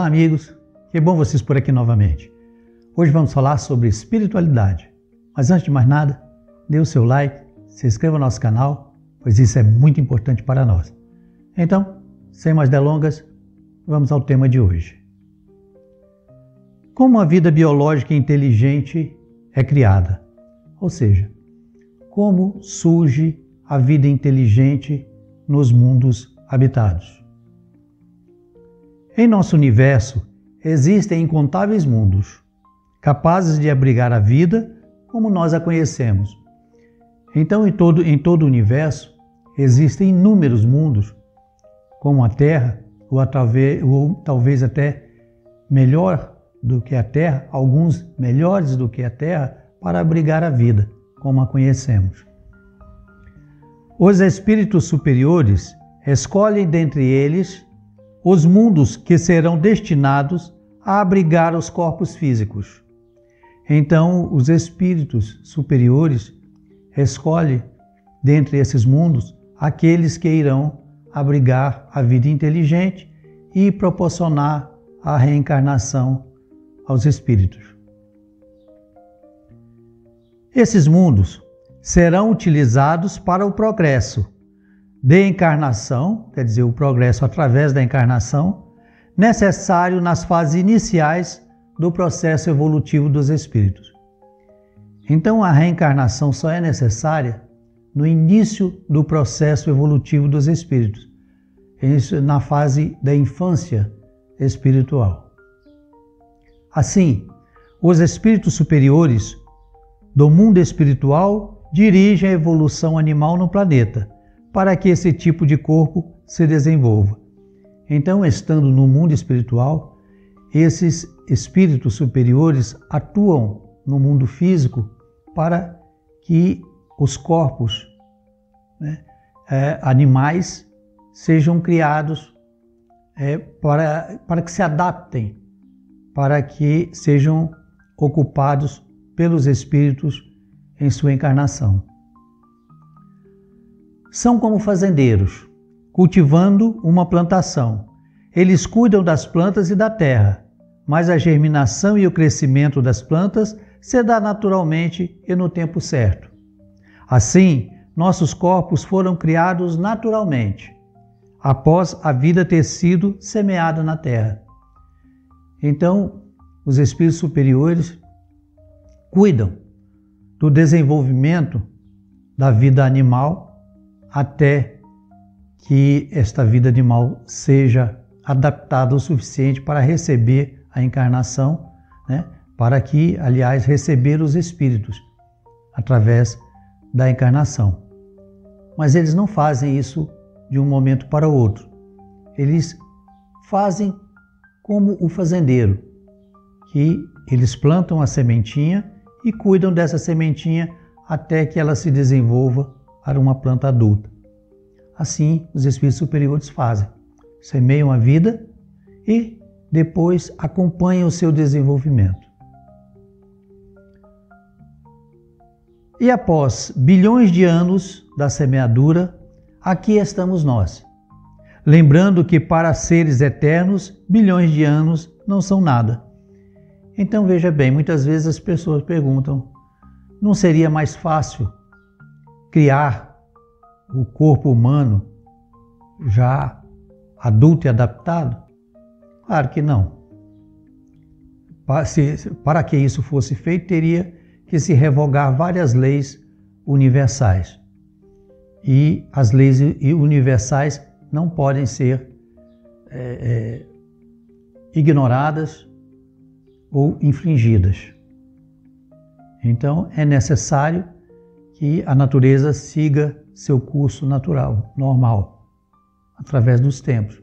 amigos, que bom vocês por aqui novamente. Hoje vamos falar sobre espiritualidade. Mas antes de mais nada, dê o seu like, se inscreva no nosso canal, pois isso é muito importante para nós. Então, sem mais delongas, vamos ao tema de hoje. Como a vida biológica inteligente é criada? Ou seja, como surge a vida inteligente nos mundos habitados? Em nosso universo, existem incontáveis mundos, capazes de abrigar a vida como nós a conhecemos. Então, em todo o universo, existem inúmeros mundos, como a Terra, ou talvez até melhor do que a Terra, alguns melhores do que a Terra, para abrigar a vida, como a conhecemos. Os espíritos superiores escolhem dentre eles os mundos que serão destinados a abrigar os corpos físicos. Então, os espíritos superiores escolhem dentre esses mundos aqueles que irão abrigar a vida inteligente e proporcionar a reencarnação aos espíritos. Esses mundos serão utilizados para o progresso de encarnação, quer dizer, o progresso através da encarnação, necessário nas fases iniciais do processo evolutivo dos espíritos. Então, a reencarnação só é necessária no início do processo evolutivo dos espíritos, isso na fase da infância espiritual. Assim, os espíritos superiores do mundo espiritual dirigem a evolução animal no planeta, para que esse tipo de corpo se desenvolva. Então, estando no mundo espiritual, esses espíritos superiores atuam no mundo físico para que os corpos animais sejam criados para que se adaptem, para que sejam ocupados pelos espíritos em sua encarnação. São como fazendeiros, cultivando uma plantação. Eles cuidam das plantas e da terra, mas a germinação e o crescimento das plantas se dá naturalmente e no tempo certo. Assim, nossos corpos foram criados naturalmente, após a vida ter sido semeada na terra. Então, os espíritos superiores cuidam do desenvolvimento da vida animal até que esta vida animal seja adaptada o suficiente para receber a encarnação, para que, aliás, receber os espíritos através da encarnação. Mas eles não fazem isso de um momento para o outro. Eles fazem como o fazendeiro, que eles plantam a sementinha e cuidam dessa sementinha até que ela se desenvolva para uma planta adulta. Assim, os espíritos superiores fazem. Semeiam a vida e depois acompanham o seu desenvolvimento. E após bilhões de anos da semeadura, aqui estamos nós. Lembrando que para seres eternos, bilhões de anos não são nada. Então veja bem, muitas vezes as pessoas perguntam, não seria mais fácil criar o corpo humano já adulto e adaptado? Claro que não. Para que isso fosse feito, teria que se revogar várias leis universais. E as leis universais não podem ser ignoradas ou infringidas. Então, é necessário que a natureza siga seu curso natural, normal, através dos tempos.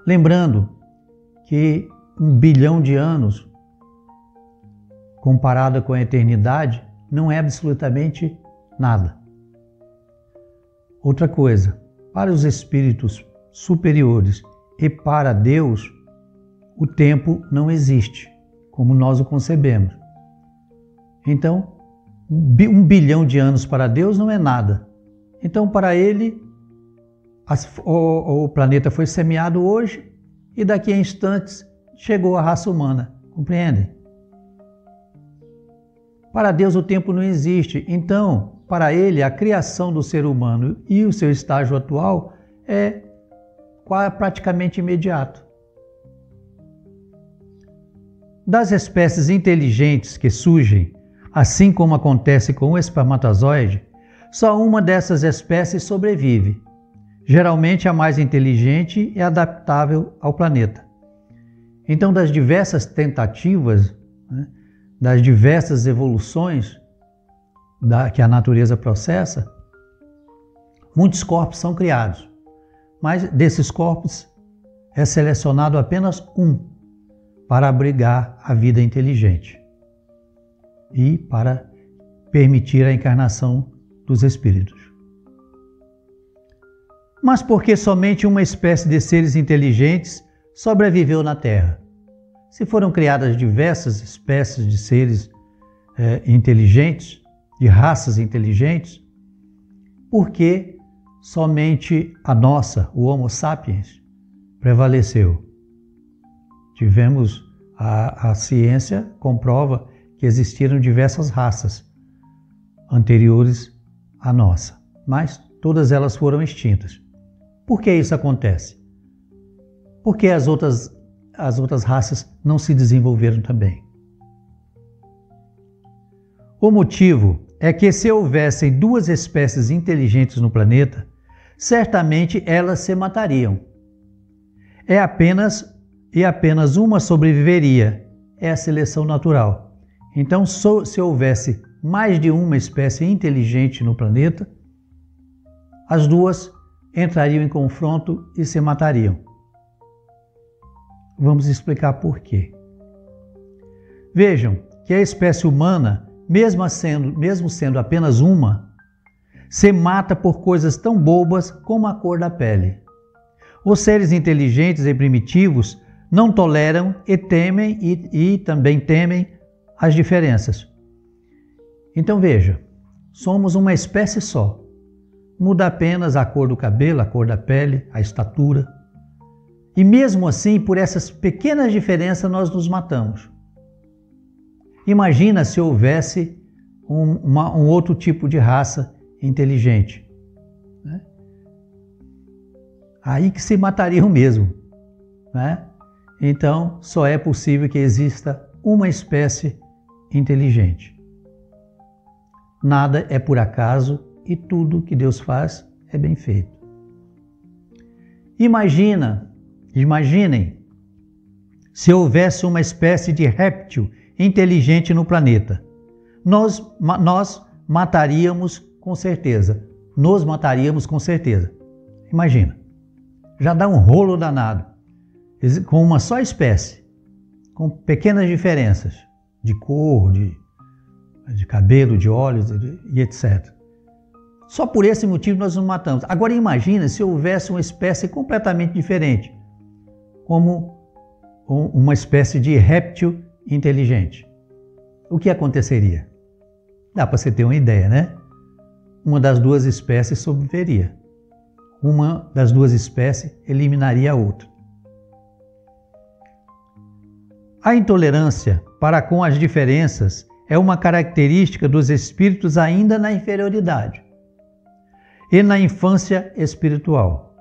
Lembrando que 1 bilhão de anos, comparado com a eternidade, não é absolutamente nada. Outra coisa, para os espíritos superiores e para Deus, o tempo não existe, como nós o concebemos. Então, 1 bilhão de anos para Deus não é nada. Então, para ele, o planeta foi semeado hoje e daqui a instantes chegou a raça humana. Compreendem? Para Deus o tempo não existe, então, para Ele, a criação do ser humano e o seu estágio atual é praticamente imediato. Das espécies inteligentes que surgem, assim como acontece com o espermatozoide, só uma dessas espécies sobrevive. Geralmente a mais inteligente e adaptável ao planeta. Então, das diversas tentativas, das diversas evoluções que a natureza processa, muitos corpos são criados, mas desses corpos é selecionado apenas um para abrigar a vida inteligente e para permitir a encarnação dos espíritos. Mas por que somente uma espécie de seres inteligentes sobreviveu na Terra? Se foram criadas diversas espécies de seres inteligentes, de raças inteligentes, por que somente a nossa, o Homo sapiens, prevaleceu? A ciência comprova que existiram diversas raças anteriores à nossa, mas todas elas foram extintas. Por que isso acontece? Porque as outras raças não se desenvolveram também. O motivo é que se houvessem duas espécies inteligentes no planeta, certamente elas se matariam. Apenas uma sobreviveria, é a seleção natural. Então, se houvesse mais de uma espécie inteligente no planeta, as duas entrariam em confronto e se matariam. Vamos explicar por quê. Vejam que a espécie humana, mesmo sendo apenas uma, se mata por coisas tão bobas como a cor da pele. Os seres inteligentes e primitivos não toleram e temem e também temem as diferenças. Então veja, somos uma espécie só. Muda apenas a cor do cabelo, a cor da pele, a estatura. E mesmo assim, por essas pequenas diferenças, nós nos matamos. Imagina se houvesse um outro tipo de raça inteligente. Né? Aí que se matariam mesmo. Né? Então, só é possível que exista uma espécie inteligente. Nada é por acaso e tudo que Deus faz é bem feito. Imaginem se houvesse uma espécie de réptil inteligente no planeta. Nós mataríamos com certeza. Nos mataríamos com certeza. Imagina. Já dá um rolo danado. Com uma só espécie. Com pequenas diferenças. De cor, de cabelo, de olhos e etc. Só por esse motivo nós nos matamos. Agora imagina se houvesse uma espécie completamente diferente. Como uma espécie de réptil inteligente. O que aconteceria? Dá para você ter uma ideia, né? Uma das duas espécies sobreviveria. Uma das duas espécies eliminaria a outra. A intolerância para com as diferenças é uma característica dos espíritos ainda na inferioridade e na infância espiritual.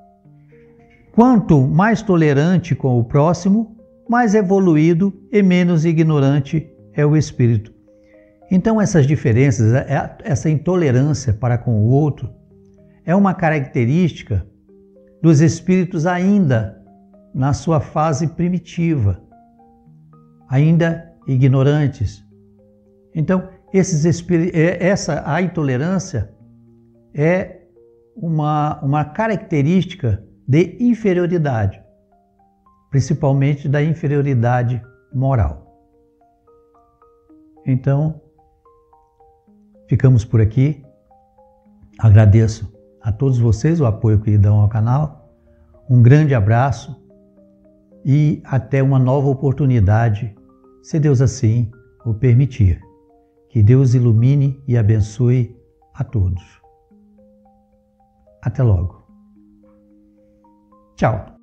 Quanto mais tolerante com o próximo, mais evoluído e menos ignorante é o espírito. Então essas diferenças, essa intolerância para com o outro, é uma característica dos espíritos ainda na sua fase primitiva, ainda ignorantes. Então, a intolerância é uma característica de inferioridade, principalmente da inferioridade moral. Então, ficamos por aqui. Agradeço a todos vocês o apoio que dão ao canal. Um grande abraço e até uma nova oportunidade, se Deus assim o permitir. Que Deus ilumine e abençoe a todos. Até logo. Tchau.